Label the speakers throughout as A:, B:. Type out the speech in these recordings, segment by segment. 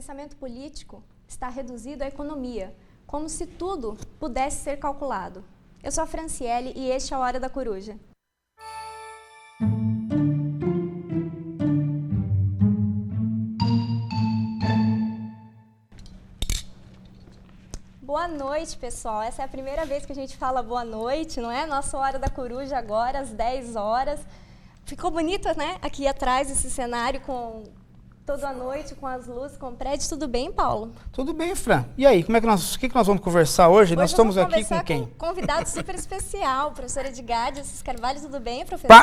A: pensamento político está reduzido à economia, como se tudo pudesse ser calculado. Eu sou a Franciele e este é a Hora da Coruja. Boa noite, pessoal. Essa é a primeira vez que a gente fala boa noite, não é? Nossa Hora da Coruja agora, às 10 horas. Ficou bonito, né? Aqui atrás, esse cenário com toda a noite, com as luzes, com o prédio. Tudo bem, Paulo?
B: Tudo bem, Fran. E aí, o que nós vamos conversar hoje? Nós estamos aqui com quem?
A: Com um convidado super especial, professora Edgarde Assis Carvalho. Tudo bem, professor?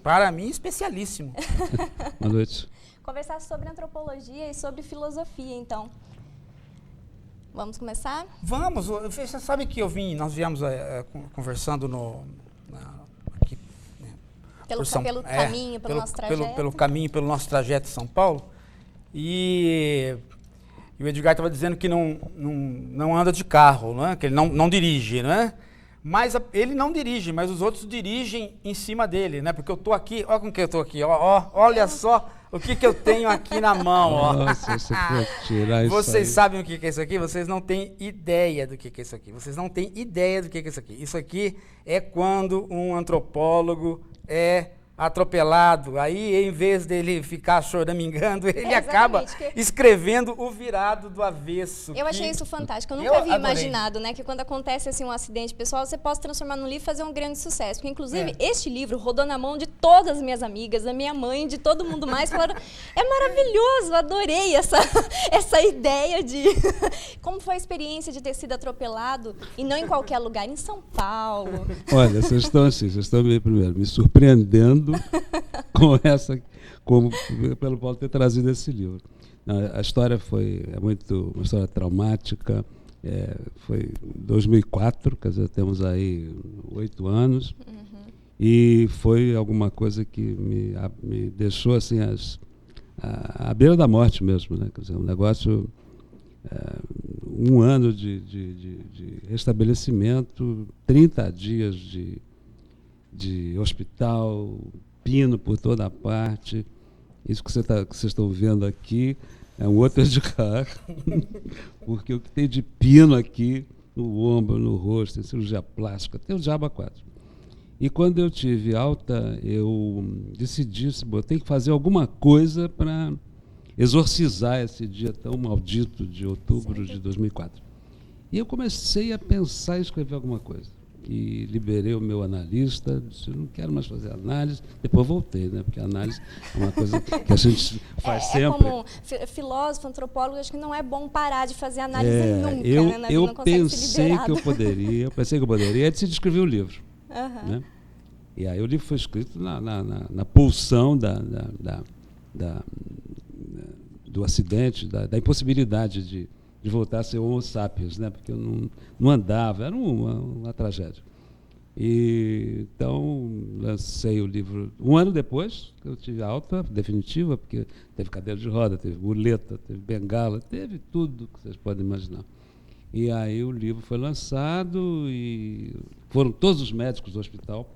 B: Para mim, especialíssimo.
C: Boa noite.
A: Conversar sobre antropologia e sobre filosofia, então. Vamos começar?
B: Vamos. Você sabe que nós viemos conversando aqui,
A: pelo caminho, pelo nosso trajeto.
B: Pelo caminho, pelo nosso trajeto em São Paulo. E o Edgar estava dizendo que não anda de carro, não é? Que ele não dirige, não é? Mas ele não dirige, mas os outros dirigem em cima dele, né? Porque eu estou aqui, olha com que eu estou aqui, olha só o que eu tenho aqui na mão, ó.
C: Nossa, você pode tirar isso.
B: Vocês sabem o que é isso aqui? Vocês não têm ideia do que é isso aqui. Vocês não têm ideia do que é isso aqui. Isso aqui é quando um antropólogo é atropelado. Aí, em vez dele ficar choramingando, ele acaba escrevendo o virado do avesso.
A: Eu achei isso fantástico. Eu nunca havia imaginado, né, que quando acontece assim, um acidente pessoal, você possa transformar num livro e fazer um grande sucesso. Porque, inclusive, este livro rodou na mão de todas as minhas amigas, da minha mãe, de todo mundo mais. Falaram, é maravilhoso, adorei essa ideia de... Como foi a experiência de ter sido atropelado, e não em qualquer lugar, em São Paulo.
C: Olha, vocês estão me surpreendendo pelo Paulo ter trazido esse livro. A história uma história traumática. Foi em 2004, quer dizer, temos aí 8 anos. Uhum. E foi alguma coisa que me deixou assim à beira da morte mesmo, né? Quer dizer, um negócio, 1 ano de restabelecimento, 30 dias de hospital, pino por toda parte. Isso que vocês estão vendo aqui é um outro Edgar, porque o que tem de pino aqui no ombro, no rosto, tem cirurgia plástica, tem o diabo a 4. E quando eu tive alta, eu decidi, eu tenho que fazer alguma coisa para exorcizar esse dia tão maldito de outubro de 2004. E eu comecei a pensar em escrever alguma coisa. E liberei o meu analista, disse, eu não quero mais fazer análise. Depois voltei, né? Porque a análise é uma coisa que a gente faz sempre.
A: Como filósofo, antropólogo, acho que não é bom parar de fazer análise nunca, né?
C: Eu pensei que eu poderia, e decidi escrever o livro. Uhum. Né? E aí o livro foi escrito na pulsão do acidente, da impossibilidade de voltar a ser homo sapiens, né? Porque eu não andava, era uma tragédia. E então lancei o livro 1 ano depois, que eu tive alta definitiva, porque teve cadeira de roda, teve muleta, teve bengala, teve tudo que vocês podem imaginar. E aí o livro foi lançado e foram todos os médicos do hospital,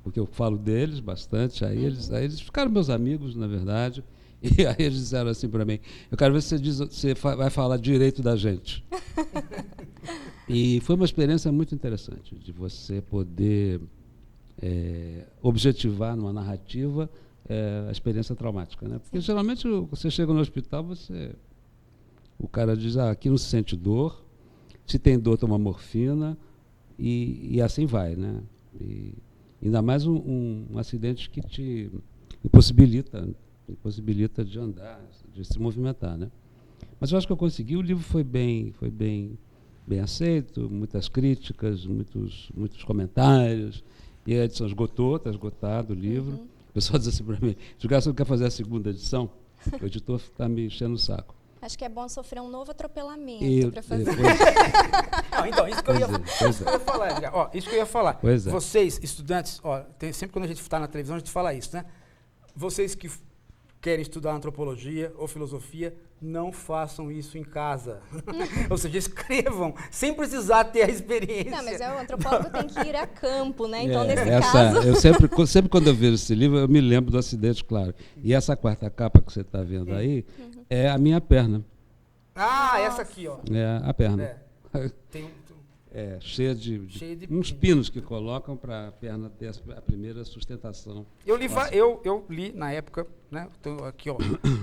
C: porque eu falo deles bastante, aí eles ficaram meus amigos, na verdade. E aí eles disseram assim para mim, eu quero ver se você vai falar direito da gente. E foi uma experiência muito interessante, de você poder objetivar numa narrativa a experiência traumática, né? Porque geralmente você chega no hospital, o cara diz, aqui não se sente dor, se tem dor toma morfina, e assim vai, né? E ainda mais um acidente que te impossibilita de andar, de se movimentar, né? Mas eu acho que eu consegui. O livro foi bem aceito, muitas críticas, muitos comentários, e a edição esgotou, está esgotado o livro. Uhum. O pessoal diz assim para mim, Edgar, você não quer fazer a 2ª edição? O editor está me enchendo o saco.
A: Acho que é bom sofrer um novo atropelamento para fazer.
B: Então, isso que eu ia falar, Edgar. Isso que eu ia falar. Vocês, estudantes, sempre quando a gente está na televisão, a gente fala isso, né? Vocês que querem estudar antropologia ou filosofia, não façam isso em casa. Ou seja, escrevam, sem precisar ter a experiência.
A: Não, mas o antropólogo tem que ir a campo, né? Então, nesse caso...
C: Eu sempre quando eu vejo esse livro, eu me lembro do acidente, claro. E essa quarta capa que você está vendo aí é a minha perna.
B: Ah, essa aqui, ó.
C: É a perna.
B: Tem
C: cheia de uns pinos que colocam para a perna ter a primeira sustentação.
B: Eu li na época, né? Estou aqui, ó,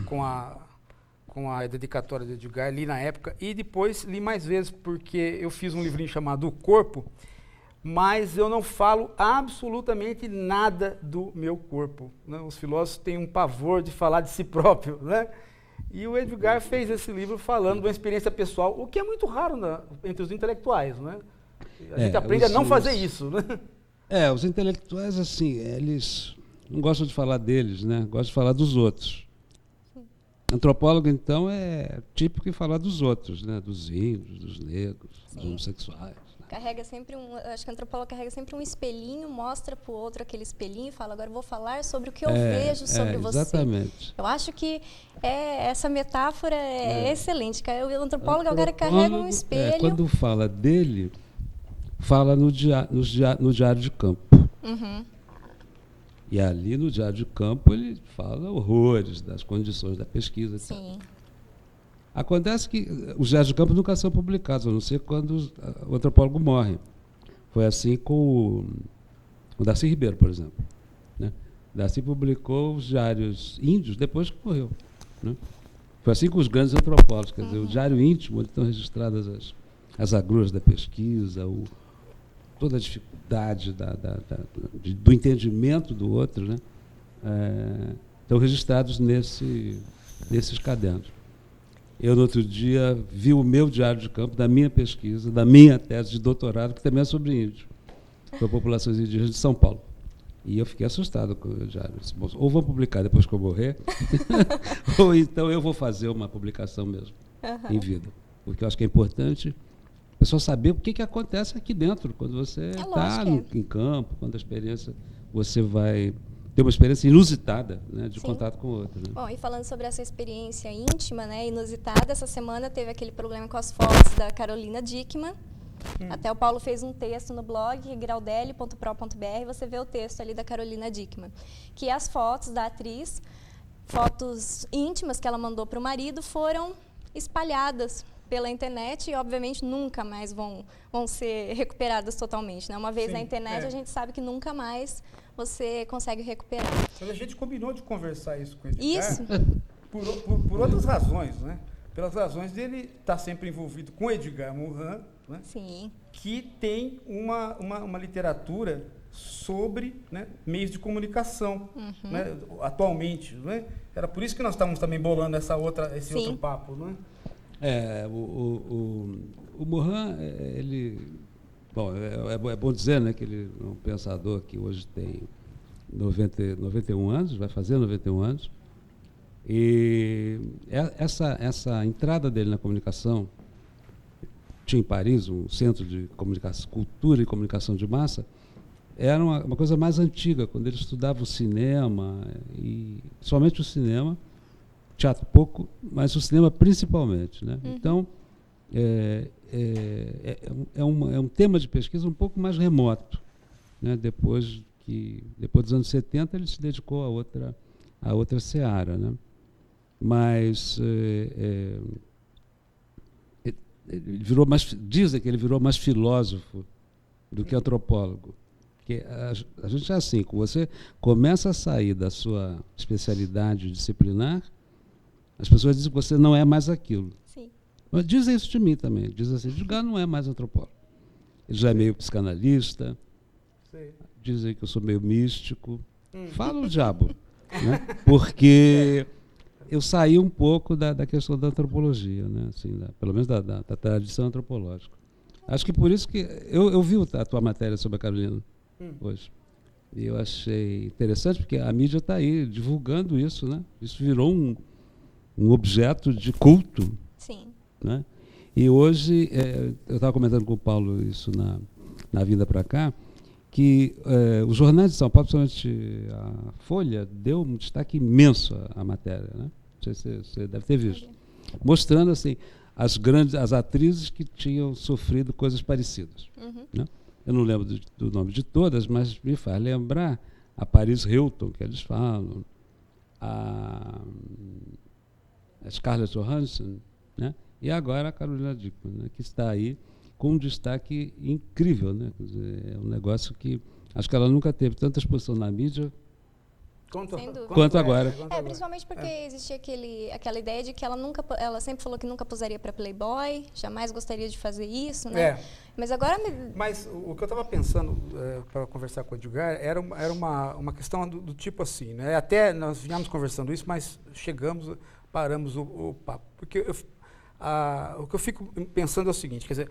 B: com a dedicatória de Edgar, li na época e depois li mais vezes, porque eu fiz um livrinho chamado O Corpo, mas eu não falo absolutamente nada do meu corpo, né? Os filósofos têm um pavor de falar de si próprio, né? E o Edgar fez esse livro falando de uma experiência pessoal, o que é muito raro entre os intelectuais, né? A gente aprende a não fazer isso, né?
C: Os intelectuais, assim, eles não gostam de falar deles, né? Gostam de falar dos outros. Antropólogo, então, é típico em falar dos outros, né? Dos índios, dos negros, dos homossexuais.
A: Carrega sempre acho que o antropólogo carrega sempre um espelhinho, mostra para o outro aquele espelhinho e fala, agora eu vou falar sobre o que eu vejo sobre você.
C: Exatamente.
A: Eu acho que essa metáfora é excelente. O antropólogo é o cara que carrega um espelho.
C: Quando fala dele, fala no diário de campo.
A: Uhum.
C: E ali no diário de campo ele fala horrores das condições da pesquisa.
A: Sim.
C: Acontece que os diários de campo nunca são publicados, a não ser quando o antropólogo morre. Foi assim com o Darcy Ribeiro, por exemplo. Né? Darcy publicou os diários índios depois que morreu. Né? Foi assim com os grandes antropólogos. Quer dizer, o diário íntimo, onde estão registradas as agruras da pesquisa, toda a dificuldade do entendimento do outro, né? Estão registrados nesses cadernos. Eu, no outro dia, vi o meu diário de campo, da minha pesquisa, da minha tese de doutorado, que também é sobre índio, sobre populações indígenas de São Paulo. E eu fiquei assustado com o diário. Disse, ou vão publicar depois que eu morrer, ou então eu vou fazer uma publicação mesmo, em vida. Porque eu acho que é importante a pessoa saber o que acontece aqui dentro, quando você está em campo, quando a experiência, você vai ter uma experiência inusitada, né, de contato com o outro. Né?
A: Bom, e falando sobre essa experiência íntima, né, inusitada, essa semana teve aquele problema com as fotos da Carolina Dickmann. Até o Paulo fez um texto no blog, graudelli.pro.br, você vê o texto ali da Carolina Dickmann, que as fotos da atriz, fotos íntimas que ela mandou para o marido, foram espalhadas pela internet e, obviamente, nunca mais vão ser recuperadas totalmente. Né? Uma vez na internet, a gente sabe que nunca mais você consegue recuperar.
B: Mas a gente combinou de conversar isso com ele.
A: Isso.
B: Por outras razões, né? Pelas razões dele estar sempre envolvido com Edgar Morin, né?
A: Sim.
B: Que tem uma literatura sobre, né, meios de comunicação, né, atualmente. Né? Era por isso que nós estávamos também bolando esse outro papo. Né?
C: O Morin, ele... Bom, é bom dizer, né, que ele é um pensador que hoje tem 91 anos, vai fazer 91 anos. E essa entrada dele na comunicação, tinha em Paris um centro de comunicação, cultura e comunicação de massa, era uma coisa mais antiga, quando ele estudava o cinema, e somente o cinema, teatro pouco, mas o cinema principalmente. Né? Então, é um tema de pesquisa um pouco mais remoto. Né? Depois dos anos 70, ele se dedicou a outra seara. Né? Mas ele virou dizem que ele virou mais filósofo do que antropólogo. Porque a gente é assim, quando você começa a sair da sua especialidade disciplinar, as pessoas dizem que você não é mais aquilo.
A: Sim.
C: Mas dizem isso de mim também. Dizem assim, Edgar não é mais antropólogo. Ele já é meio psicanalista. Sim. Dizem que eu sou meio místico. Fala o diabo. Né? Porque eu saí um pouco da questão da antropologia, né? Assim, pelo menos da tradição antropológica. Acho que por isso que... Eu vi a tua matéria sobre a Carolina hoje. E eu achei interessante, porque a mídia está aí divulgando isso. Né? Isso virou um objeto de culto.
A: Sim.
C: Né? E hoje, eu estava comentando com o Paulo isso na vinda para cá, que os jornais de São Paulo, principalmente a Folha, deu um destaque imenso à matéria. Né? Não sei se você deve ter visto. mostrando assim as atrizes que tinham sofrido coisas parecidas. Né? Eu não lembro do nome de todas, mas me faz lembrar a Paris Hilton, que eles falam, a Scarlett Johansson, né? E agora a Carolina Dickman, né? Que está aí com um destaque incrível. Né? Quer dizer, é um negócio que acho que ela nunca teve tanta exposição na mídia quanto agora.
A: Principalmente porque existia aquela ideia de que ela sempre falou que nunca posaria para Playboy, jamais gostaria de fazer isso, né? Mas agora...
B: Mas o que eu estava pensando para conversar com o Edgar era uma questão do tipo assim, né? Até nós vínhamos conversando isso, mas paramos o papo. Porque o que eu fico pensando é o seguinte, quer dizer,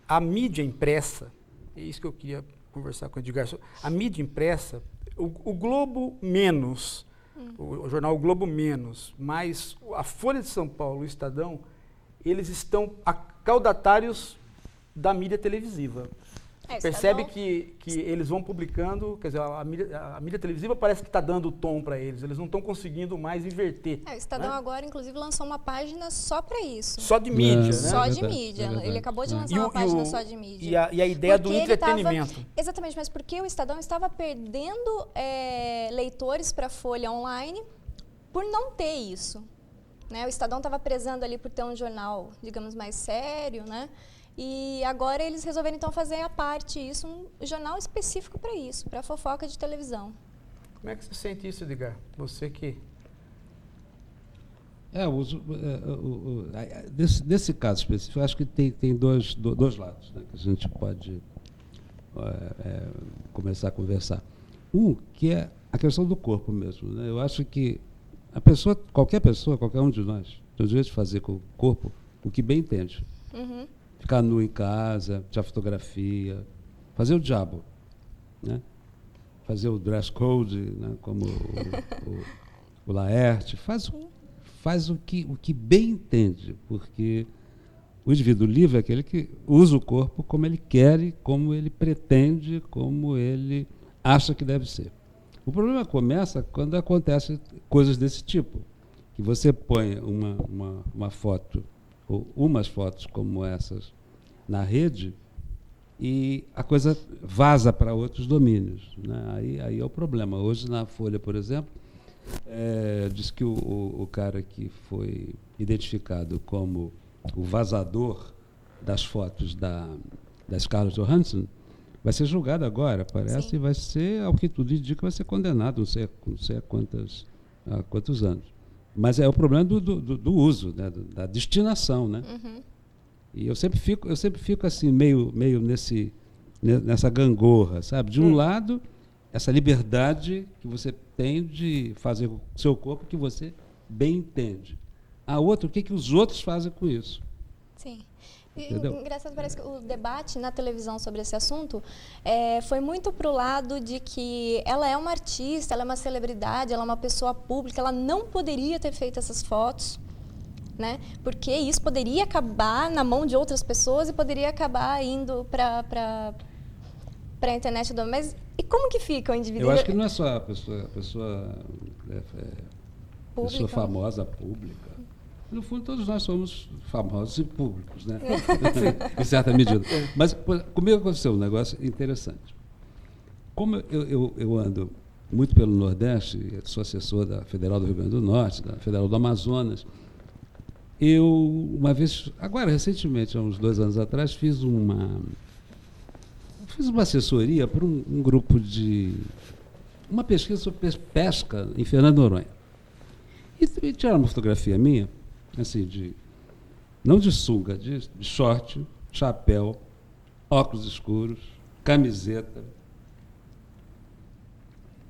B: a mídia impressa, é isso que eu queria conversar com o Edgar, a mídia impressa, o Globo Menos, o jornal O Globo Menos, mais a Folha de São Paulo, o Estadão, eles estão caudatários da mídia televisiva. Percebe que eles vão publicando, quer dizer, a mídia televisiva parece que está dando o tom para eles não estão conseguindo mais inverter.
A: O Estadão agora, inclusive, lançou uma página só para isso.
B: Só de mídia, né?
A: Só de mídia. Ele acabou de lançar uma página só de mídia.
B: E a ideia do entretenimento.
A: Exatamente, mas porque o Estadão estava perdendo leitores para a Folha Online por não ter isso. Né? O Estadão estava prezando ali por ter um jornal, digamos, mais sério, né? E agora eles resolveram, então, fazer à parte isso, um jornal específico para isso, para fofoca de televisão.
B: Como é que você sente isso, Edgar? Você que...
C: Desse caso específico, eu acho que tem dois lados, né, que a gente pode começar a conversar. Um, que é a questão do corpo mesmo. Né? Eu acho que qualquer um de nós, tem o direito de fazer com o corpo o que bem entende. Ficar nu em casa, tirar fotografia, fazer o diabo, né? Fazer o dress code, né? Como o Laerte, faz o que bem entende, porque o indivíduo livre é aquele que usa o corpo como ele quer, como ele pretende, como ele acha que deve ser. O problema começa quando acontecem coisas desse tipo, que você põe uma foto ou umas fotos como essas na rede e a coisa vaza para outros domínios. Né? Aí é o problema. Hoje, na Folha, por exemplo, diz que o cara que foi identificado como o vazador das fotos da Scarlett Johansson vai ser julgado agora, parece, e vai ser, ao que tudo indica, vai ser condenado, não sei há quantos anos. Mas é o problema do uso, né? Da destinação, né? E eu sempre fico assim meio nessa gangorra, sabe? De um lado, essa liberdade que você tem de fazer com o seu corpo que você bem entende. A outra, o que os outros fazem com isso?
A: Sim.
C: Entendeu?
A: Engraçado, parece que o debate na televisão sobre esse assunto foi muito para o lado de que ela é uma artista, ela é uma celebridade, ela é uma pessoa pública, ela não poderia ter feito essas fotos, né? Porque isso poderia acabar na mão de outras pessoas e poderia acabar indo para a internet. Mas e como que fica o indivíduo?
C: Eu acho que não é só a pessoa famosa, pública. No fundo, todos nós somos famosos e públicos, né? Em certa medida. Mas comigo aconteceu um negócio interessante. Como eu ando muito pelo Nordeste, sou assessor da Federal do Rio Grande do Norte, da Federal do Amazonas, eu, uma vez, agora recentemente, há uns 2 anos atrás, fiz uma assessoria para um grupo uma pesquisa sobre pesca em Fernando de Noronha. E tiraram uma fotografia minha, assim, não de sunga, de short, chapéu, óculos escuros, camiseta.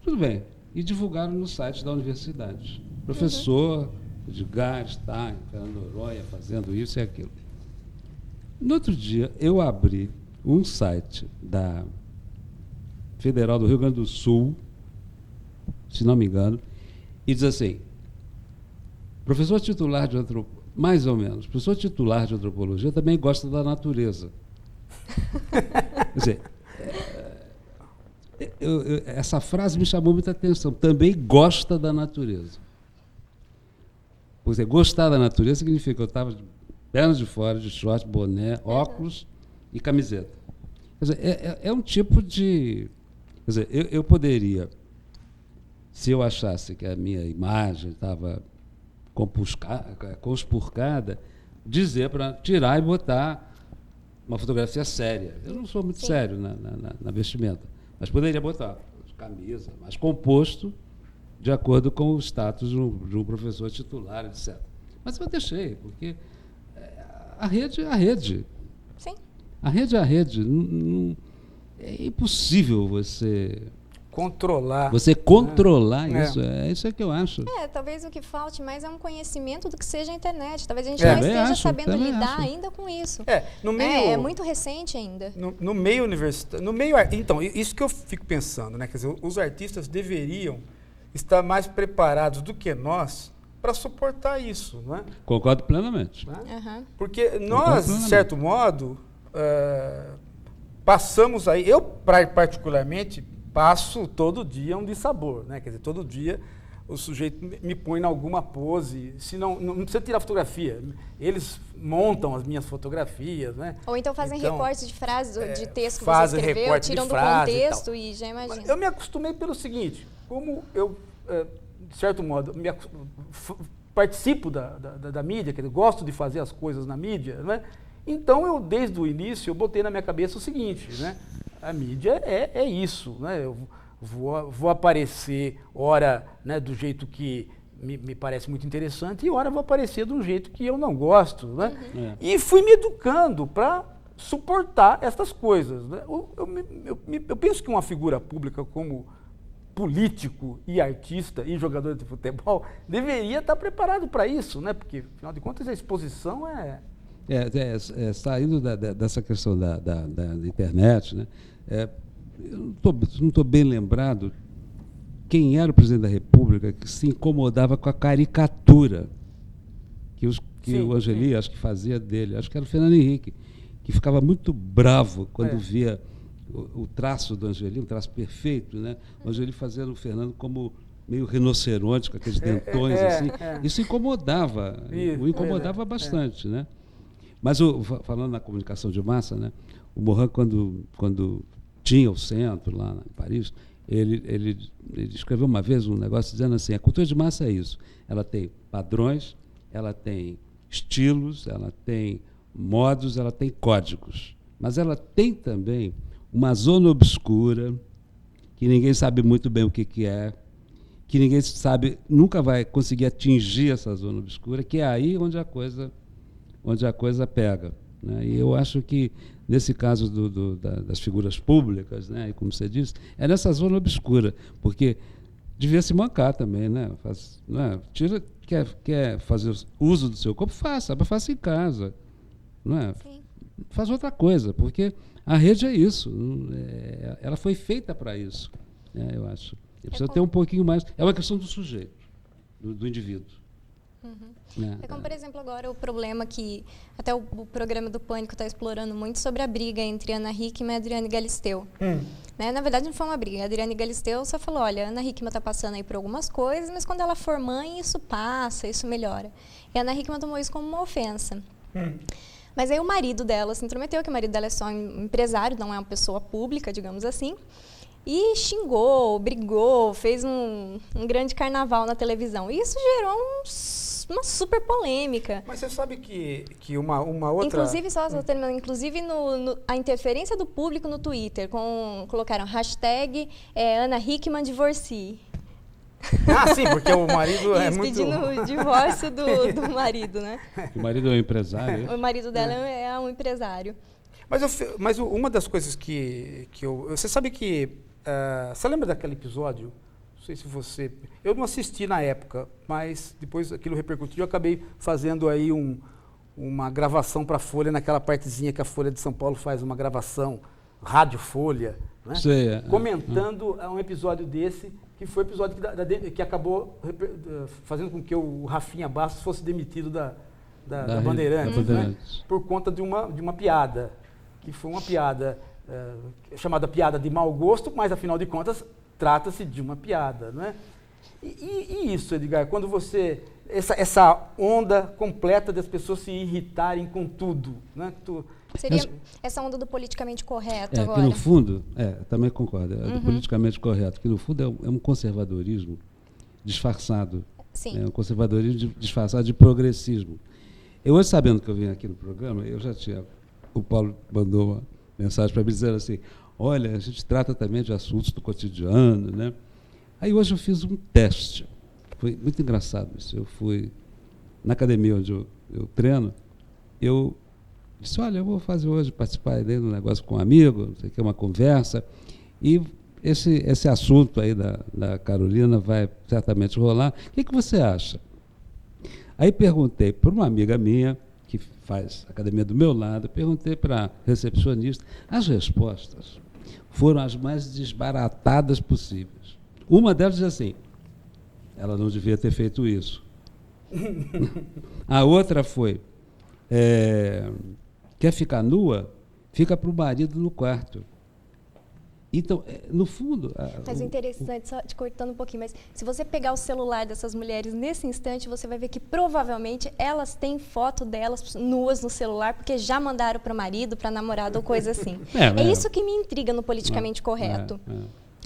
C: Tudo bem. E divulgaram no site da universidade. Professor Edgar está em Fernando de Noronha fazendo isso e aquilo. No outro dia, eu abri um site da Federal do Rio Grande do Sul, se não me engano, e diz assim: professor titular de antropologia, mais ou menos, professor titular de antropologia também gosta da natureza. Quer dizer, essa frase me chamou muita atenção. Também gosta da natureza. Por exemplo, gostar da natureza significa que eu estava de pernas de fora, de short, boné, óculos e camiseta. Quer dizer, é um tipo de... Quer dizer, eu poderia, se eu achasse que a minha imagem estava conspurcada, dizer para tirar e botar uma fotografia séria. Eu não sou muito sério na vestimenta, mas poderia botar camisa, mas composto de acordo com o status de um professor titular, etc. Mas eu deixei, porque a rede é a rede.
A: Sim.
C: A rede é a rede. É impossível você controlar isso. É isso que eu acho.
A: Talvez o que falte mais é um conhecimento do que seja a internet. Talvez a gente não esteja sabendo lidar ainda com isso.
B: No meio,
A: é muito recente ainda.
B: No meio universitário. Então, isso que eu fico pensando, né? Quer dizer, os artistas deveriam estar mais preparados do que nós para suportar isso, não é?
C: Concordo plenamente.
A: Né?
B: Porque nós, de certo modo, passamos aí, eu particularmente passo todo dia um dissabor, né? Quer dizer, todo dia o sujeito me põe em alguma pose, se não precisa tirar fotografia, eles montam as minhas fotografias, né?
A: Ou então fazem recortes de frases, de texto que você escreveu, tiram do contexto e já imagina.
B: Eu me acostumei pelo seguinte, como eu, de certo modo, participo da mídia, quer dizer, gosto de fazer as coisas na mídia, né? Então, eu, desde o início, eu botei na minha cabeça o seguinte, né? A mídia é isso, né? Eu vou aparecer, ora, né, do jeito que me parece muito interessante, e ora vou aparecer de um jeito que eu não gosto, né? E fui me educando para suportar essas coisas, né? Eu penso que uma figura pública como político e artista e jogador de futebol deveria estar preparado para isso, né? Porque, afinal de contas, a exposição
C: saindo dessa questão da internet, né? Eu não estou bem lembrado quem era o presidente da República que se incomodava com a caricatura que o Angeli, acho que fazia dele, acho que era o Fernando Henrique, que ficava muito bravo quando via o traço do Angeli, um traço perfeito, né? O Angeli fazendo o Fernando como meio rinoceronte, com aqueles dentões assim. Isso incomodava, o incomodava bastante, né? Mas, falando na comunicação de massa, né, o Morin, quando tinha o centro lá em Paris, ele escreveu uma vez um negócio dizendo assim, a cultura de massa é isso, ela tem padrões, ela tem estilos, ela tem modos, ela tem códigos, mas ela tem também uma zona obscura, que ninguém sabe muito bem o que é, que ninguém sabe, nunca vai conseguir atingir essa zona obscura, que é aí onde a coisa pega, né? E eu acho que, nesse caso das figuras públicas, né, e como você disse, é nessa zona obscura, porque devia se mancar também, né? Quer fazer uso do seu corpo, faça em casa, não é? Faz outra coisa, porque a rede é isso, ela foi feita para isso, né, eu acho. E precisa ter um pouquinho mais, é uma questão do sujeito, do indivíduo.
A: É como, por exemplo, agora o problema que até o programa do Pânico está explorando muito sobre a briga entre Ana Hickman e Adriane Galisteu. Né? Na verdade, não foi uma briga. A Adriane Galisteu só falou, olha, a Ana Hickman está passando aí por algumas coisas, mas quando ela for mãe, isso passa, isso melhora. E a Ana Hickman tomou isso como uma ofensa. Mas aí o marido dela se intrometeu, que o marido dela é só um empresário, não é uma pessoa pública, digamos assim, e xingou, brigou, fez um grande carnaval na televisão. E isso gerou uma super polêmica.
B: Mas você sabe que uma outra...
A: Inclusive, a interferência do público no Twitter, colocaram hashtag Ana Hickman divorcie.
B: Sim, porque o marido é muito...
A: pedindo o divórcio do marido, né?
C: O marido é um empresário.
A: O marido dela é um empresário.
B: Mas uma das coisas que eu... Você sabe que... você lembra daquele episódio? Não sei se você... Eu não assisti na época, mas depois aquilo repercutiu. Eu acabei fazendo aí uma gravação para a Folha, naquela partezinha que a Folha de São Paulo faz uma gravação, Rádio Folha, né? Comentando um episódio desse, que foi o episódio que acabou fazendo com que o Rafinha Bastos fosse demitido da Bandeirantes, né? Por conta de uma piada, que foi uma piada chamada piada de mau gosto, mas afinal de contas trata-se de uma piada, não é? E isso, Edgar, quando você... Essa onda completa das pessoas se irritarem com tudo, né?
A: Seria essa onda do politicamente correto agora.
C: Que no fundo, também concordo, do politicamente correto, que no fundo é um conservadorismo disfarçado.
A: Sim.
C: É um conservadorismo disfarçado de progressismo. Eu hoje, sabendo que eu vim aqui no programa, eu já tinha... O Paulo mandou uma mensagem para mim dizendo assim, olha, a gente trata também de assuntos do cotidiano, né? Aí hoje eu fiz um teste. Foi muito engraçado isso. Eu fui na academia onde eu treino, eu disse, olha, eu vou fazer hoje, participar de um negócio com um amigo, não sei o que, uma conversa, e esse assunto aí da Carolina vai certamente rolar. O que você acha? Aí perguntei para uma amiga minha, que faz academia do meu lado, perguntei para a recepcionista, as respostas foram as mais desbaratadas possíveis. Uma delas diz assim, ela não devia ter feito isso. A outra foi, quer ficar nua? Fica para o marido no quarto. Então, no fundo...
A: Mas o interessante, só te cortando um pouquinho, mas se você pegar o celular dessas mulheres nesse instante, você vai ver que provavelmente elas têm foto delas nuas no celular, porque já mandaram para o marido, para namorado ou coisa assim. É isso que me intriga no politicamente correto.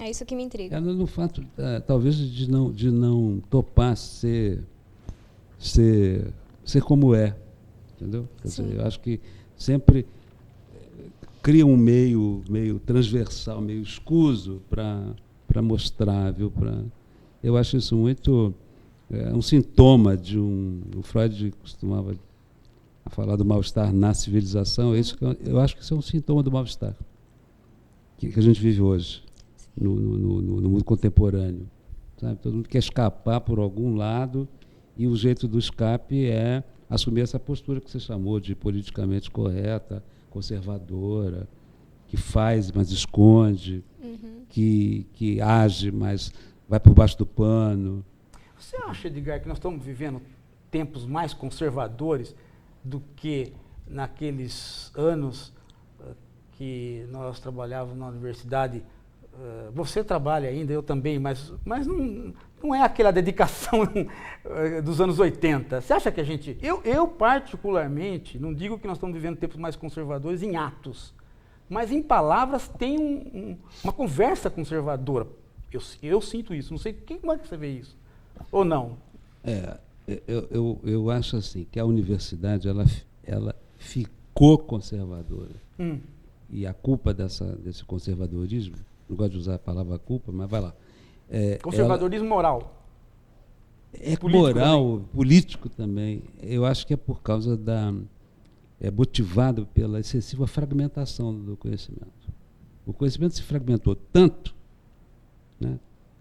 A: É isso que me intriga.
C: No fato, talvez, de não topar ser como é. Entendeu? Quer dizer, eu acho que sempre cria um meio transversal, meio escuso para mostrar, viu? Eu acho isso muito... um sintoma de o Freud costumava falar do mal-estar na civilização. Eu acho que isso é um sintoma do mal-estar que a gente vive hoje, no mundo contemporâneo. Sabe? Todo mundo quer escapar por algum lado e o jeito do escape é assumir essa postura que você chamou de politicamente correta, conservadora, que faz, mas esconde, que age, mas vai por baixo do pano.
B: Você acha, Edgar, que nós estamos vivendo tempos mais conservadores do que naqueles anos que nós trabalhávamos na universidade? Você trabalha ainda, eu também, mas não é aquela dedicação dos anos 80. Você acha que a gente... Eu particularmente, não digo que nós estamos vivendo tempos mais conservadores em atos, mas em palavras tem uma conversa conservadora. Eu sinto isso, não sei como é que você vê isso. Ou não?
C: Eu acho assim, que a universidade ela ficou conservadora. E a culpa desse conservadorismo, não gosto de usar a palavra culpa, mas vai lá.
B: Conservadorismo moral.
C: Político moral, também. Político também. Eu acho que é por causa motivado pela excessiva fragmentação do conhecimento. O conhecimento se fragmentou tanto, né?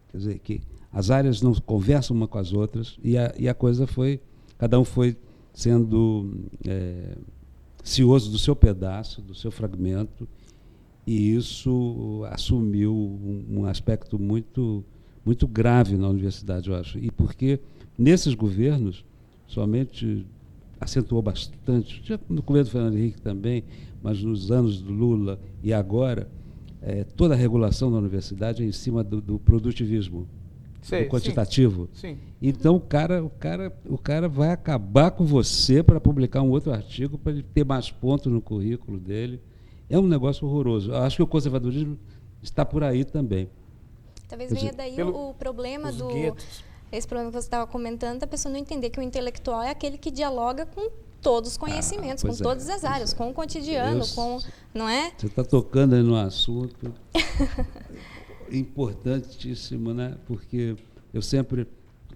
C: Quer dizer, que as áreas não conversam uma com as outras e a coisa cada um foi sendo cioso do seu pedaço, do seu fragmento, e isso assumiu um aspecto muito, muito grave na universidade, eu acho. E porque nesses governos, somente acentuou bastante, no governo do Fernando Henrique também, mas nos anos do Lula e agora, toda a regulação da universidade é em cima do produtivismo, do quantitativo.
B: Sim.
C: Então o cara vai acabar com você para publicar um outro artigo, para ele ter mais pontos no currículo dele. É um negócio horroroso. Eu acho que o conservadorismo está por aí também.
A: Talvez venha daí o problema do... Guetos. Esse problema que você estava comentando, da pessoa não entender que o intelectual é aquele que dialoga com todos os conhecimentos, com todas as áreas, com o cotidiano, não é?
C: Você está tocando aí num assunto importantíssimo, né? Porque eu sempre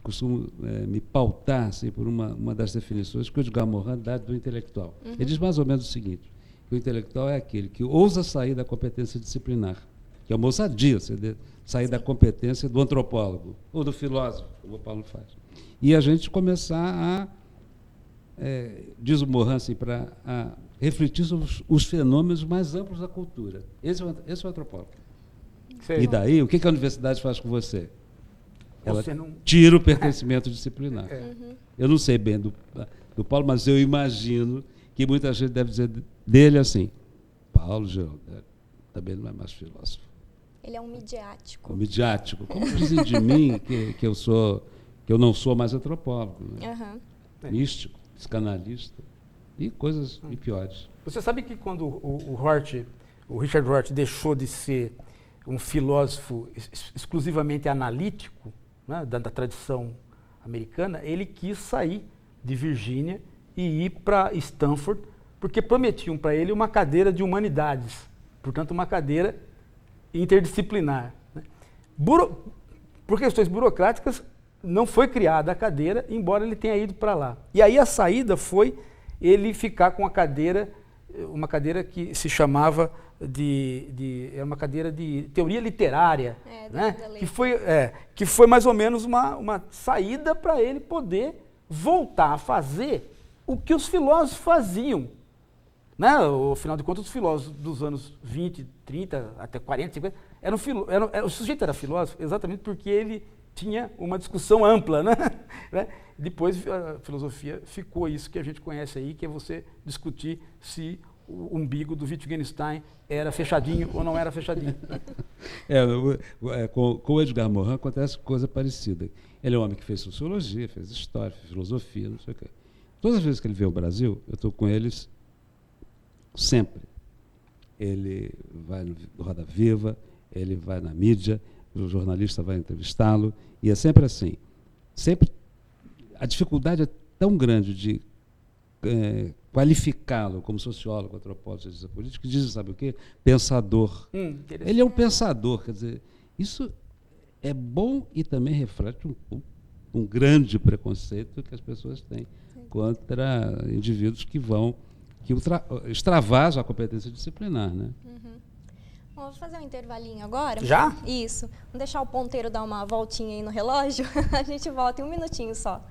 C: costumo me pautar assim, por uma das definições que o Edgar Morin dá do intelectual. Ele diz mais ou menos o seguinte: que o intelectual é aquele que ousa sair da competência disciplinar, que é uma ousadia, sair da competência do antropólogo ou do filósofo, como o Paulo faz. E a gente começar diz o Morin assim, para refletir sobre os fenômenos mais amplos da cultura. Esse é o antropólogo. Sei. E daí, o que a universidade faz com você? Ela tira o pertencimento disciplinar. Eu não sei bem do Paulo, mas eu imagino que muita gente deve dizer dele assim: Paulo Geraldo também não é mais filósofo.
A: Ele é um midiático.
C: Midiático. Como dizem de mim que eu não sou mais antropólogo, né? Místico, psicanalista e coisas e piores.
B: Você sabe que quando o Richard Rorty deixou de ser um filósofo exclusivamente analítico, né, da tradição americana, ele quis sair de Virgínia e ir para Stanford, porque prometiam para ele uma cadeira de humanidades, portanto uma cadeira interdisciplinar, né? Por questões burocráticas, não foi criada a cadeira, embora ele tenha ido para lá. E aí a saída foi ele ficar com uma cadeira que se chamava era uma cadeira de teoria literária, né? Que foi mais ou menos uma saída para ele poder voltar a fazer o que os filósofos faziam. Né? Afinal de contas, os filósofos dos anos 20, 30, até 40, 50, o sujeito era filósofo exatamente porque ele tinha uma discussão ampla, né? Depois a filosofia ficou isso que a gente conhece aí, que é você discutir se o umbigo do Wittgenstein era fechadinho ou não era fechadinho.
C: Com o Edgar Morin acontece coisa parecida. Ele é um homem que fez sociologia, fez história, fez filosofia, não sei o quê. Todas as vezes que ele veio ao Brasil, eu estou com eles sempre. Ele vai no Roda Viva, ele vai na mídia, o jornalista vai entrevistá-lo, e é sempre assim. Sempre a dificuldade é tão grande de qualificá-lo como sociólogo, antropólogo, cientista político, que dizem, sabe o quê? Pensador. Ele é um pensador, quer dizer, isso é bom e também reflete um grande preconceito que as pessoas têm contra indivíduos que extravasam a competência disciplinar, né?
A: Bom, vou fazer um intervalinho agora.
B: Já?
A: Isso. Vamos deixar o ponteiro dar uma voltinha aí no relógio. A gente volta em um minutinho só.